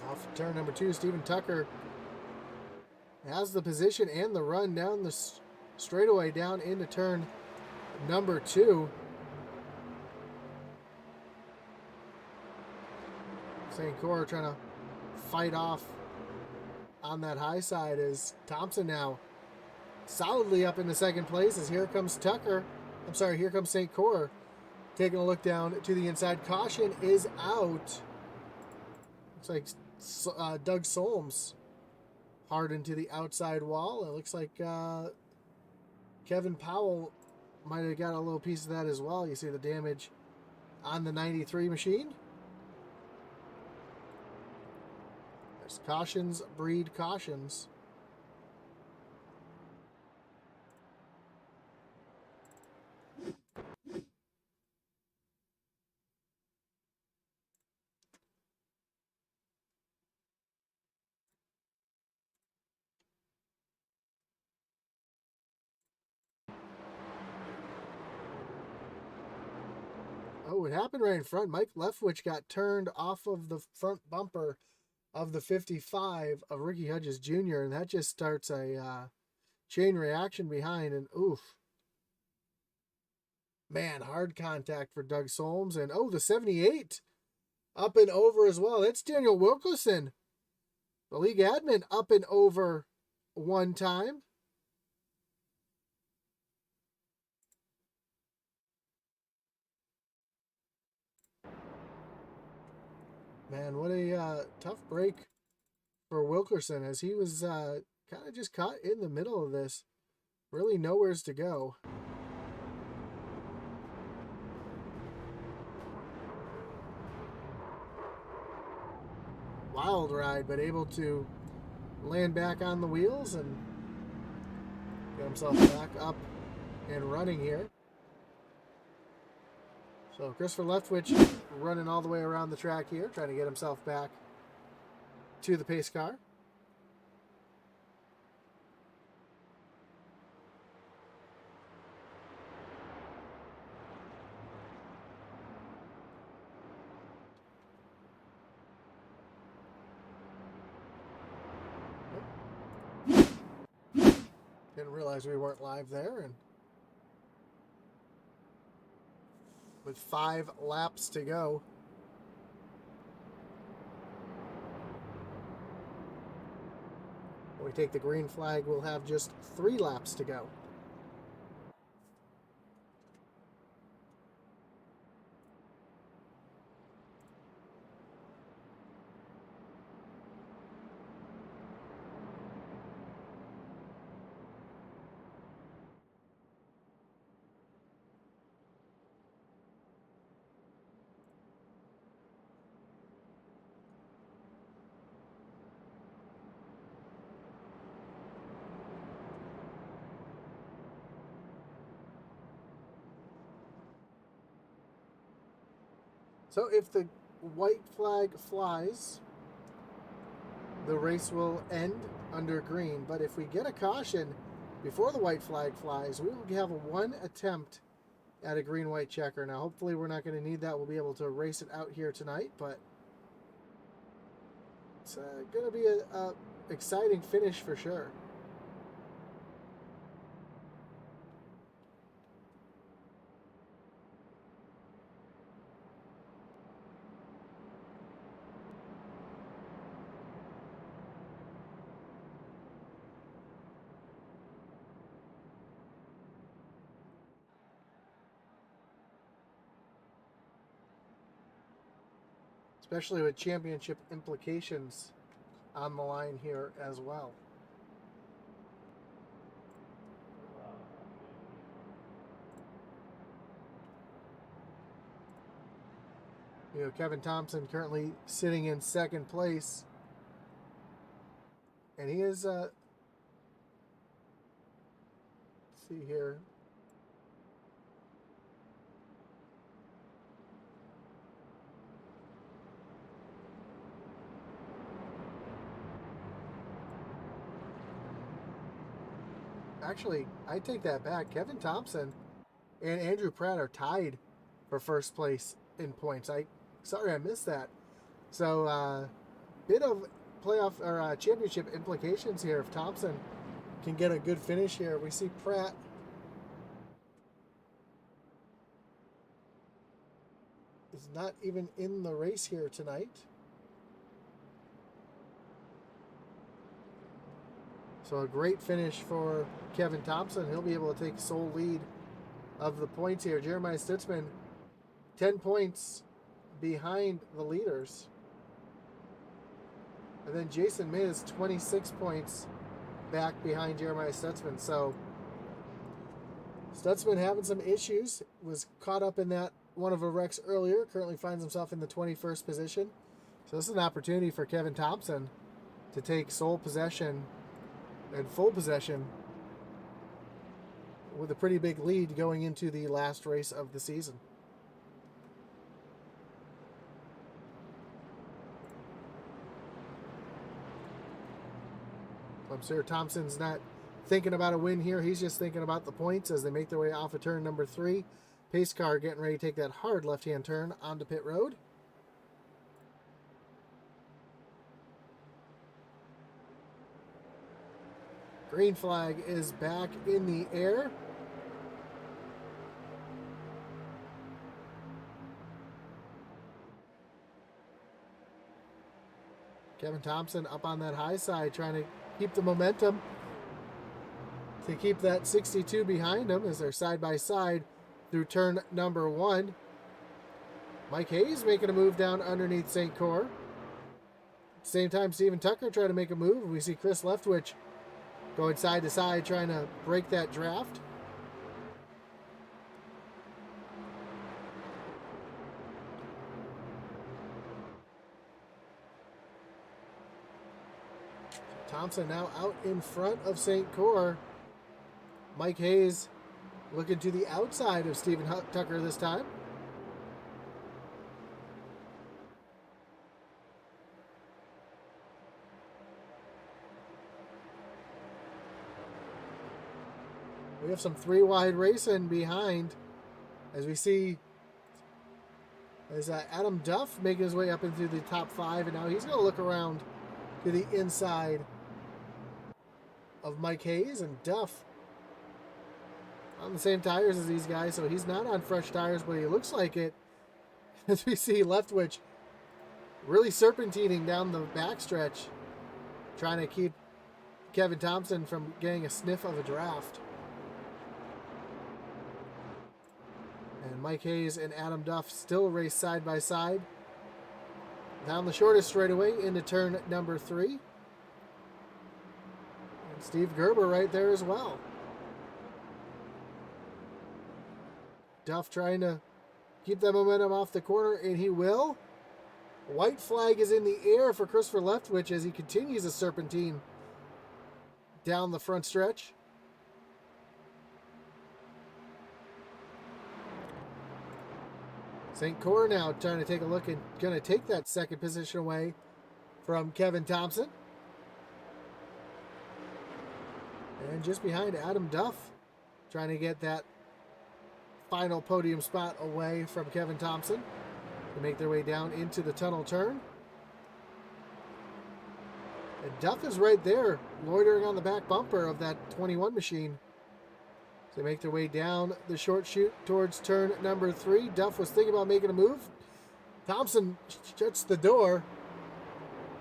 Off turn number 2, Steven Tucker has the position and the run down the straightaway down into turn number 2. St. Cor trying to fight off on that high side as Thompson now solidly up in the second place as here comes Tucker. I'm sorry, here comes St. Cor taking a look down to the inside. Caution is out. Looks like Doug Solms hard into the outside wall. It looks like Kevin Powell might have got a little piece of that as well. You see the damage on the 93 machine. There's cautions breed cautions. Oh, it happened right in front. Mike Leftwich got turned off of the front bumper of the 55 of Ricky Hudges Jr., and that just starts a chain reaction behind, and oof. Man, hard contact for Doug Solms, and oh, the 78 up and over as well. That's Daniel Wilkerson, the league admin, up and over one time. Man, what a tough break for Wilkerson as he was kind of just caught in the middle of this. Really nowheres to go. Wild ride, but able to land back on the wheels and get himself back up and running here. So Christopher Leftwich running all the way around the track here, trying to get himself back to the pace car. Didn't realize we weren't live there, and with 5 laps to go. When we take the green flag, we'll have just 3 laps to go. So if the white flag flies, the race will end under green. But if we get a caution before the white flag flies, we will have 1 attempt at a green-white checker. Now, hopefully we're not going to need that. We'll be able to race it out here tonight, but it's going to be a exciting finish for sure. Especially with championship implications on the line here as well. You know, Kevin Thompson currently sitting in 2nd place. And he is, let's see here. Actually, I take that back. Kevin Thompson and Andrew Pratt are tied for 1st place in points. Sorry I missed that. So, bit of playoff or championship implications here if Thompson can get a good finish here. We see Pratt is not even in the race here tonight. So a great finish for Kevin Thompson. He'll be able to take sole lead of the points here. Jeremiah Stutzman, 10 points behind the leaders. And then Jason Miz, 26 points back behind Jeremiah Stutzman. So Stutzman having some issues. Was caught up in that one of the wrecks earlier. Currently finds himself in the 21st position. So this is an opportunity for Kevin Thompson to take sole possession and full possession with a pretty big lead going into the last race of the season. I'm sure Thompson's not thinking about a win here. He's just thinking about the points as they make their way off of turn number 3. Pace car getting ready to take that hard left-hand turn onto pit road. Green flag is back in the air. Kevin Thompson up on that high side trying to keep the momentum to keep that 62 behind him as they're side by side through turn number 1. Mike Hayes making a move down underneath St. Cor. At the same time, Steven Tucker trying to make a move. We see Chris Leftwich going side to side trying to break that draft. Thompson now out in front of St. Cor. Mike Hayes looking to the outside of Steven Tucker this time. We have some 3-wide racing behind as we see as Adam Duff making his way up into the top 5, and now he's going to look around to the inside of Mike Hayes, and Duff on the same tires as these guys, so he's not on fresh tires, but he looks like it. As we see Leftwich really serpentining down the backstretch, trying to keep Kevin Thompson from getting a sniff of a draft. And Mike Hayes and Adam Duff still race side by side. Down the shortest straightaway into turn number 3. And Steve Gerber right there as well. Duff trying to keep that momentum off the corner, and he will. White flag is in the air for Christopher Leftwich as he continues a serpentine down the front stretch. St. Cor now trying to take a look and going to take that second position away from Kevin Thompson. And just behind Adam Duff, trying to get that final podium spot away from Kevin Thompson to make their way down into the tunnel turn. And Duff is right there, loitering on the back bumper of that 21 machine. They make their way down the short chute towards turn number 3. Duff was thinking about making a move. Thompson shuts the door.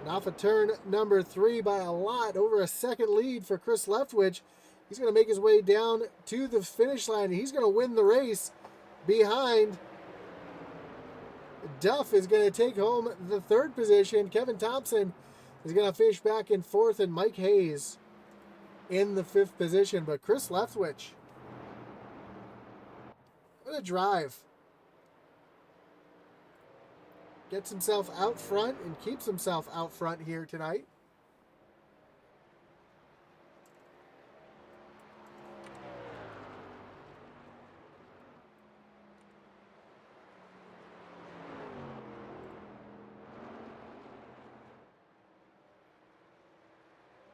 And off of turn number 3 by a lot, over a second lead for Chris Leftwich. He's going to make his way down to the finish line. He's going to win the race behind. Duff is going to take home the 3rd position. Kevin Thompson is going to finish back in 4th, and Mike Hayes in the 5th position. But Chris Leftwich, what a drive. Gets himself out front and keeps himself out front here tonight.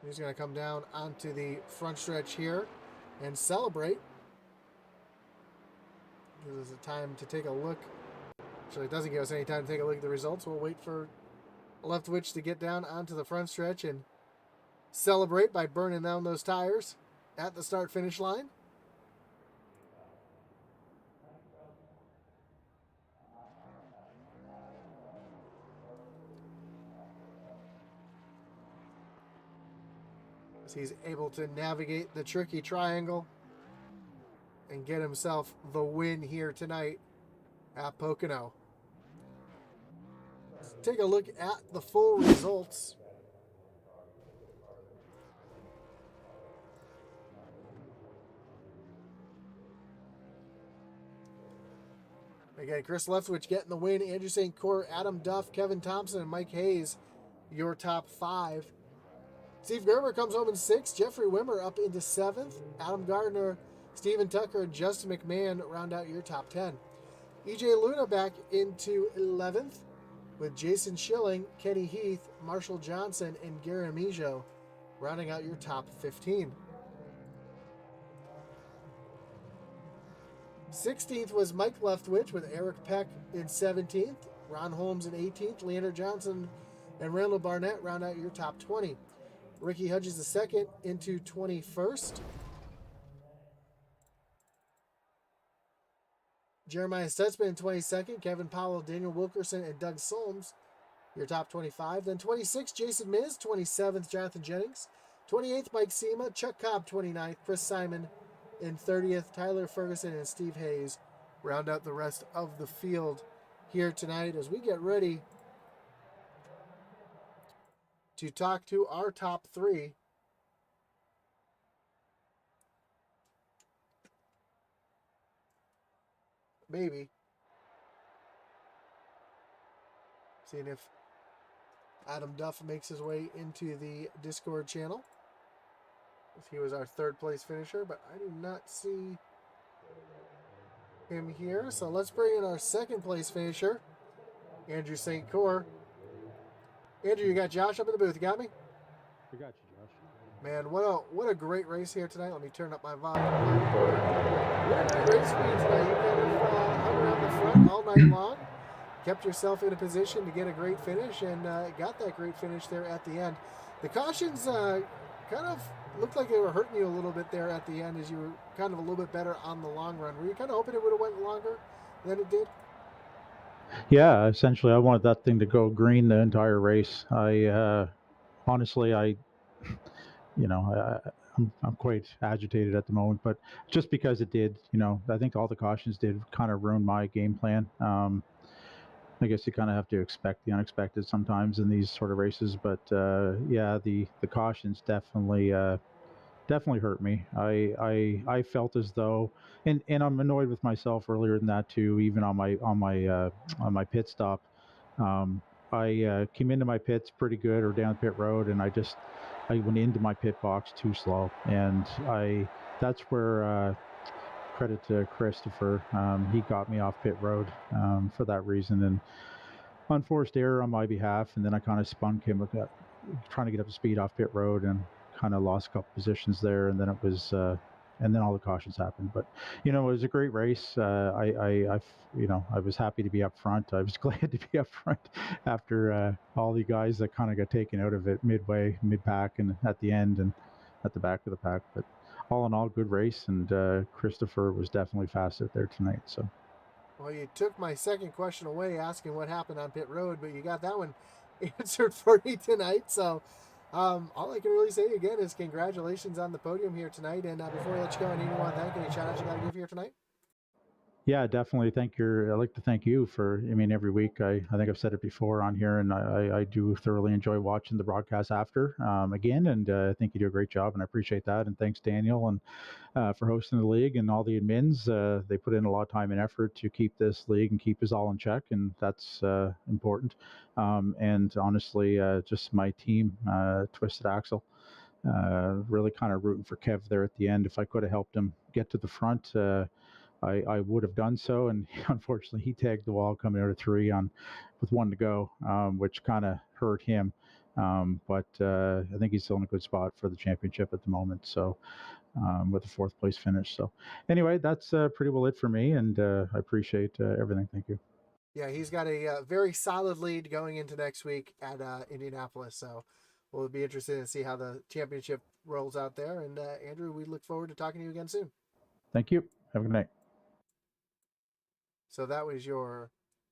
He's going to come down onto the front stretch here and celebrate. Gives us a time to take a look. Actually, it doesn't give us any time to take a look at the results. We'll wait for Leftwich to get down onto the front stretch and celebrate by burning down those tires at the start-finish line. As he's able to navigate the tricky triangle and get himself the win here tonight at Pocono. Let's take a look at the full results. Again, Chris Leftwich getting the win. Andrew St. Cor, Adam Duff, Kevin Thompson, and Mike Hayes, your top 5. Steve Gerber comes home in 6th. Jeffrey Wimmer up into 7th. Adam Gardner, Stephen Tucker, and Justin McMahon round out your top 10. EJ Luna back into 11th with Jason Schilling, Kenny Heath, Marshall Johnson, and Gary Amijo rounding out your top 15. 16th was Mike Leftwich with Eric Peck in 17th, Ron Holmes in 18th, Leander Johnson and Randall Barnett round out your top 20. Ricky Hudges II into 21st. Jeremiah Stutzman in 22nd, Kevin Powell, Daniel Wilkerson, and Doug Solms, your top 25. Then 26, Jason Miz, 27th, Jonathan Jennings, 28th, Mike Sema, Chuck Cobb, 29th, Chris Simon in 30th, Tyler Ferguson, and Steve Hayes round out the rest of the field here tonight as we get ready to talk to our top 3. Maybe. Seeing if Adam Duff makes his way into the Discord channel. If he was our 3rd place finisher, but I do not see him here. So let's bring in our 2nd place finisher, Andrew St. Cor. Andrew, you got Josh up in the booth. You got me? I got you, Josh. Man, what a great race here tonight. Let me turn up my volume. Great speed tonight. You kind of hung around the front all night long. Kept yourself in a position to get a great finish and got that great finish there at the end. The cautions kind of looked like they were hurting you a little bit there at the end as you were kind of a little bit better on the long run. Were you kind of hoping it would have went longer than it did? Yeah, essentially, I wanted that thing to go green the entire race. Honestly, I'm quite agitated at the moment, but just because it did, I think all the cautions did kind of ruin my game plan. I guess you kind of have to expect the unexpected sometimes in these sort of races, but yeah, the cautions definitely hurt me. I felt as though, and I'm annoyed with myself earlier than that too. Even on my pit stop, um, I came into my pits pretty good or down pit road, and I went into my pit box too slow, and I that's where credit to Christopher. He got me off pit road for that reason, and unforced error on my behalf, and then I kind of spun him trying to get up to speed off pit road and kind of lost a couple positions there, and then and then all the cautions happened. But it was a great race. I was happy to be up front. I was glad to be up front after all the guys that kind of got taken out of it midway, mid pack, and at the end, and at the back of the pack. But all in all, good race, and Christopher was definitely fast out there tonight. So. Well, you took my second question away asking what happened on pit road, but you got that one answered for me tonight. So all I can really say again is congratulations on the podium here tonight. And before I let you go, anyone want to thank any shout outs you got to give here tonight? Yeah, definitely. I'd like to thank you for, every week, I think I've said it before on here, and I do thoroughly enjoy watching the broadcast after again, and I think you do a great job, and I appreciate that. And thanks, Daniel, and for hosting the league and all the admins. They put in a lot of time and effort to keep this league and keep us all in check, and that's important. And honestly, just my team, Twisted Axle, really kind of rooting for Kev there at the end. If I could have helped him get to the front, I would have done so, and unfortunately he tagged the wall coming out of three with one to go, which kind of hurt him. But I think he's still in a good spot for the championship at the moment. So with a fourth place finish. So anyway, that's pretty well it for me, and I appreciate everything. Thank you. Yeah, he's got a very solid lead going into next week at Indianapolis. So we'll be interested to see how the championship rolls out there. And Andrew, we look forward to talking to you again soon. Thank you. Have a good night. So that was your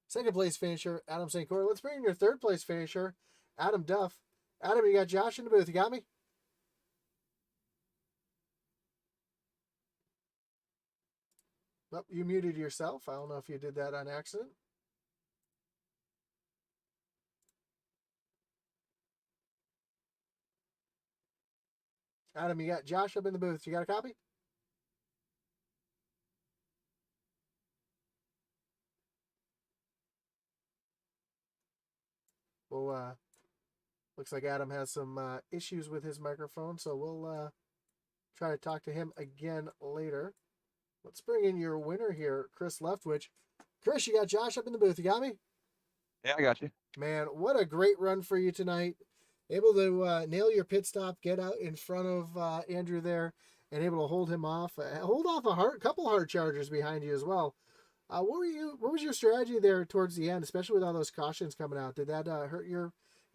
second place finisher, Adam St. Clair. Let's bring in your third place finisher, Adam Duff. Adam, you got Josh in the booth. You got me? Well, you muted yourself. I don't know if you did that on accident. Adam, you got Josh up in the booth. You got a copy? Well, looks like Adam has some issues with his microphone, so we'll try to talk to him again later. Let's bring in your winner here, Chris Leftwich. Chris, you got Josh up in the booth. You got me? Yeah, I got you. Man, what a great run for you tonight. Able to nail your pit stop, get out in front of Andrew there, and able to hold him off. Hold off a couple hard chargers behind you as well. What was your strategy there towards the end, especially with all those cautions coming out? Did that hurt your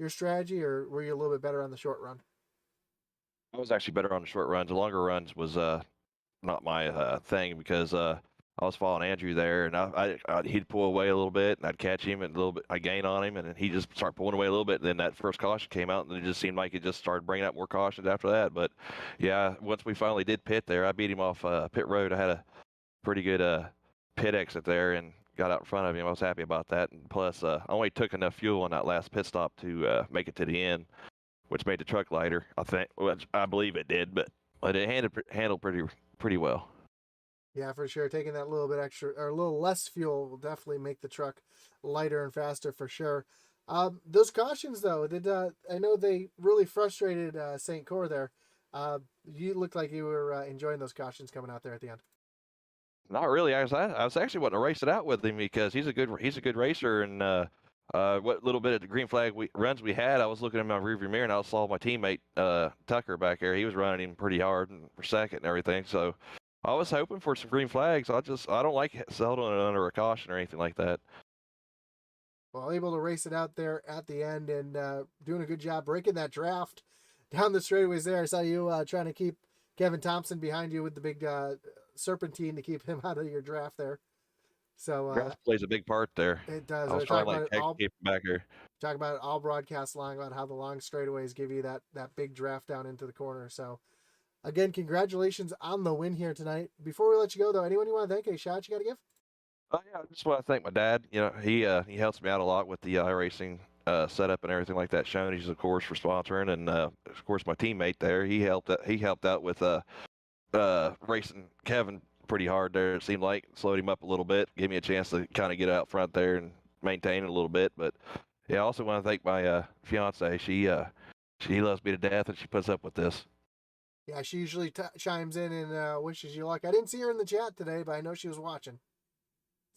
strategy, or were you a little bit better on the short run? I was actually better on the short runs. The longer runs was not my thing because I was following Andrew there, and he'd pull away a little bit, and I'd catch him, and a little bit I gain on him, and then he just start pulling away a little bit. And then that first caution came out, and it just seemed like it just started bringing up more cautions after that. But yeah, once we finally did pit there, I beat him off pit road. I had a pretty good pit exit there and got out in front of him. I was happy about that, and plus I only took enough fuel on that last pit stop to make it to the end, which made the truck lighter. I believe it did, but it handled pretty well. Yeah, for sure. Taking that little bit extra or a little less fuel will definitely make the truck lighter and faster for sure. Those cautions though, I know they really frustrated St. Cor there. You looked like you were enjoying those cautions coming out there at the end. Not really. I was actually wanting to race it out with him because he's a good racer, and what little bit of the green flag runs we had, I was looking in my rearview mirror and I saw my teammate Tucker back there. He was running him pretty hard for second and everything. So I was hoping for some green flags. I don't like settling it under a caution or anything like that. Well, able to race it out there at the end and doing a good job breaking that draft down the straightaways there. I saw you trying to keep Kevin Thompson behind you with the big serpentine to keep him out of your draft there. So Grass plays a big part there. it does. I was trying like heck to keep him back here. Talk about it all broadcast long about how the long straightaways give you that big draft down into the corner. So again, congratulations on the win here tonight. Before we let you go though, anyone you want to thank? Any shots you got to give? Oh yeah, I just want to thank my dad. You know, he helps me out a lot with the iRacing setup and everything like that. Shoney's of course for sponsoring, and of course my teammate there. He helped out with racing Kevin pretty hard there. It seemed like slowed him up a little bit, gave me a chance to kind of get out front there and maintain it a little bit. But yeah, I also want to thank my fiance. She loves me to death, and she puts up with this. Yeah, she usually chimes in and wishes you luck. I didn't see her in the chat today, but I know she was watching.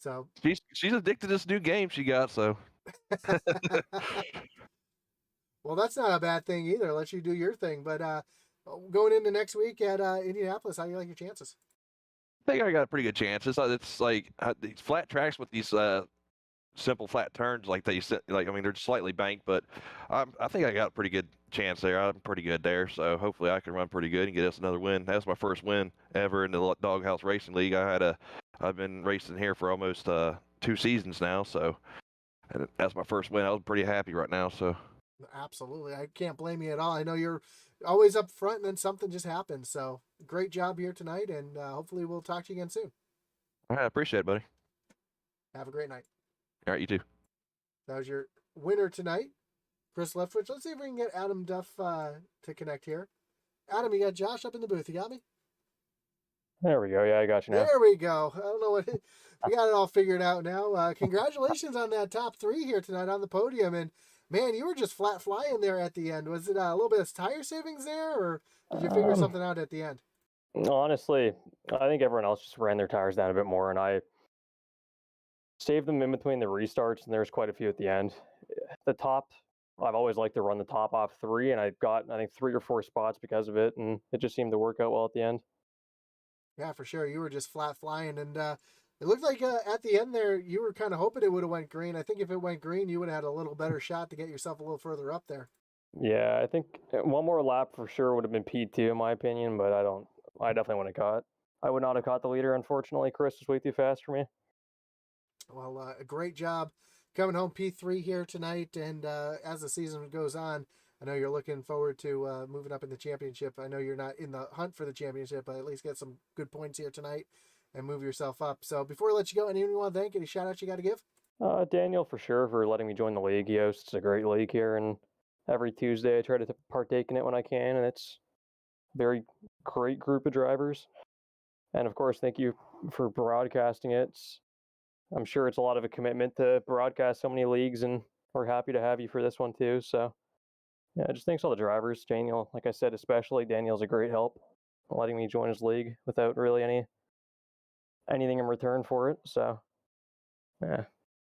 So She's addicted to this new game she got. So well, that's not a bad thing either. Let you do your thing. But going into next week at Indianapolis, how do you like your chances? I think I got a pretty good chance. It's like these flat tracks with these simple flat turns like they like. I mean, they're slightly banked, but I think I got a pretty good chance there. I'm pretty good there, so hopefully I can run pretty good and get us another win. That's my first win ever in the Doghouse Racing League. I've been racing here for almost 2 seasons now, so and that's my first win. I was pretty happy right now. So absolutely, I can't blame you at all. I know you're always up front, and then something just happens. So great job here tonight, and hopefully we'll talk to you again soon. all right, I appreciate it, buddy. Have a great night. All right, you too. That was your winner tonight, Chris Leftwich. Let's see if we can get Adam Duff to connect here. Adam, you got Josh up in the booth. You got me? There we go. Yeah, I got you now. There we go. I don't know what we got it all figured out now. Congratulations on that top 3 here tonight on the podium. And man, you were just flat flying there at the end. Was it a little bit of tire savings there, or did you figure something out at the end? Honestly, I think everyone else just ran their tires down a bit more, and I saved them in between the restarts, and there's quite a few at the end. The top, I've always liked to run the top off 3, and I got, I think, 3 or 4 spots because of it, and it just seemed to work out well at the end. Yeah, for sure. You were just flat flying, and it looked like at the end there, you were kind of hoping it would have went green. I think if it went green, you would have had a little better shot to get yourself a little further up there. Yeah, I think one more lap for sure would have been P2 in my opinion, but I definitely wouldn't have caught. I would not have caught the leader, unfortunately. Chris was way too fast for me. Well, a great job coming home P3 here tonight, and as the season goes on, I know you're looking forward to moving up in the championship. I know you're not in the hunt for the championship, but at least get some good points here tonight and move yourself up. So before we let you go, anyone you want to thank? Any shout outs you got to give? Daniel, for sure, for letting me join the league. He hosts a great league here, and every Tuesday I try to partake in it when I can, and it's a very great group of drivers. And of course, thank you for broadcasting it. I'm sure it's a lot of a commitment to broadcast so many leagues, and we're happy to have you for this one too. So yeah, just thanks all the drivers. Daniel, like I said, especially Daniel's a great help letting me join his league without really anything in return for it. So yeah,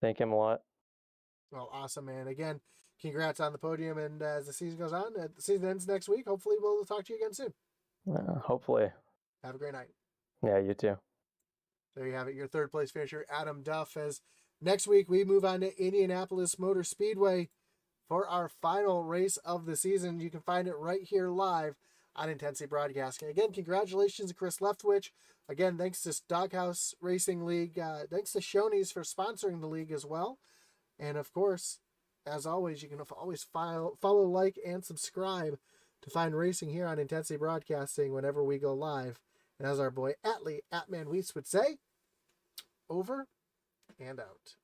thank him a lot. Well, awesome, man. Again, congrats on the podium. And as the season goes on, the season ends next week. Hopefully we'll talk to you again soon. Hopefully. Have a great night. Yeah, you too. There you have it. Your third place finisher, Adam Duff. As next week we move on to Indianapolis Motor Speedway for our final race of the season. You can find it right here live on Intensity Broadcasting. Again, congratulations to Chris Leftwich. Again, thanks to Doghouse Racing League. Thanks to Shoney's for sponsoring the league as well. And of course, as always, you can always follow, like, and subscribe to find racing here on Intensity Broadcasting whenever we go live. And as our boy Atman Weiss would say, over and out.